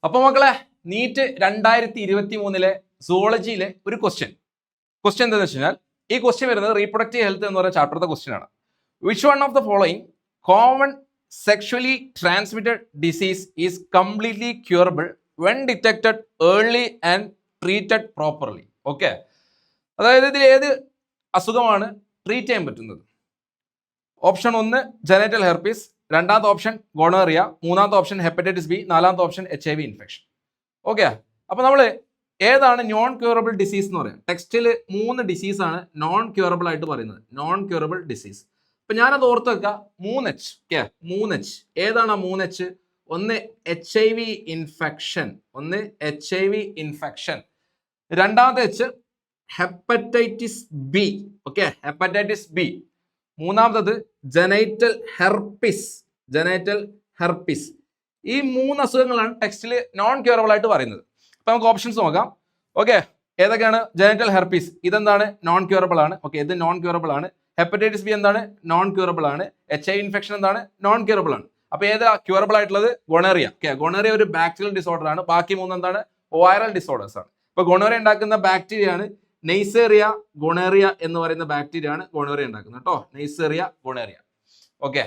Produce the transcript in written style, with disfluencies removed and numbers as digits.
അപ്പൊ മക്കളെ നീറ്റ് 2023 സുവോളജിയിലെ ഒരു ക്വസ്റ്റ്യൻ എന്താണെന്ന് വെച്ച് കഴിഞ്ഞാൽ ഈ ക്വസ്റ്റ്യൻ വരുന്നത് റീപ്രൊഡക്റ്റീവ് ഹെൽത്ത് എന്ന് പറയുന്ന ചാപ്റ്ററിലെ ക്വസ്റ്റ്യൻ ആണ്. Which one of the following common sexually transmitted disease is completely curable when detected early and treated properly. Okay, അതായത് ഇതിൽ ഏത് അസുഖമാണ് ട്രീറ്റ് ചെയ്യാൻ പറ്റുന്നത്? ഓപ്ഷൻ 1 ജെനൈറ്റൽ ഹെർപ്പീസ്, രണ്ടാമത്തെ ഓപ്ഷൻ ഗോണോറിയ, മൂന്നാമത്തെ ഓപ്ഷൻ ഹെപ്പറ്റൈറ്റിസ് ബി, നാലാമത്തെ ഓപ്ഷൻ HIV ഇൻഫെക്ഷൻ. ഓക്കെ, അപ്പൊ നമ്മൾ ഏതാണ് നോൺ ക്യൂറബിൾ ഡിസീസ് എന്ന് പറയാം? ടെക്സ്റ്റിൽ 3 ഡിസീസാണ് നോൺ ക്യൂറബിൾ ആയിട്ട് പറയുന്നത്, നോൺ ക്യൂറബിൾ ഡിസീസ്. അപ്പൊ ഞാനത് ഓർത്ത് വെക്കുക, 3H. ഓക്കെ, 3H ഏതാണ് ആ 3H? ഒന്ന് HIV ഇൻഫെക്ഷൻ, രണ്ടാമത്തെ H hepatitis B. Okay, hepatitis B. മൂന്നാമത്തത് ജെനൈറ്റൽ ഹെർപ്പിസ്. ഈ 3 അസുഖങ്ങളാണ് ടെക്സ്റ്റിൽ നോൺ ക്യൂറബിൾ ആയിട്ട് പറയുന്നത്. അപ്പൊ നമുക്ക് ഓപ്ഷൻസ് നോക്കാം. ഓക്കെ, ഏതൊക്കെയാണ്? ജെനൈറ്റൽ ഹെർപ്പിസ്, ഇതെന്താണ്? നോൺ ക്യൂറബിൾ ആണ്. ഓക്കെ, ഇത് നോൺ ക്യൂറബിൾ ആണ്. ഹെപ്പറ്റൈറ്റിസ് ബി എന്താണ്? നോൺ ക്യൂറബിൾ ആണ്. HIV ഇൻഫെക്ഷൻ എന്താണ്? നോൺ ക്യൂറബിൾ ആണ്. അപ്പൊ ഏതാ ക്യൂറബിൾ ആയിട്ടുള്ളത്? ഗൊണേറിയ. ഓക്കെ, ഗൊണേറിയ ഒരു ബാക്ടീരിയൽ ഡിസോർഡർ ആണ്. ബാക്കി 3 എന്താണ്? വൈറൽ ഡിസോർഡേഴ്സ് ആണ്. ഇപ്പൊ ഗൊണേറിയ ഉണ്ടാക്കുന്ന ബാക്ടീരിയ ആണ് നെയ്സേറിയ ഗൊണേറിയ എന്ന് പറയുന്ന ബാക്ടീരിയ ആണ് ഗൊണേറിയ ഉണ്ടാക്കുന്നത് കേട്ടോ. നെയ്സേറിയ ഗൊണേറിയ. ഓക്കെ,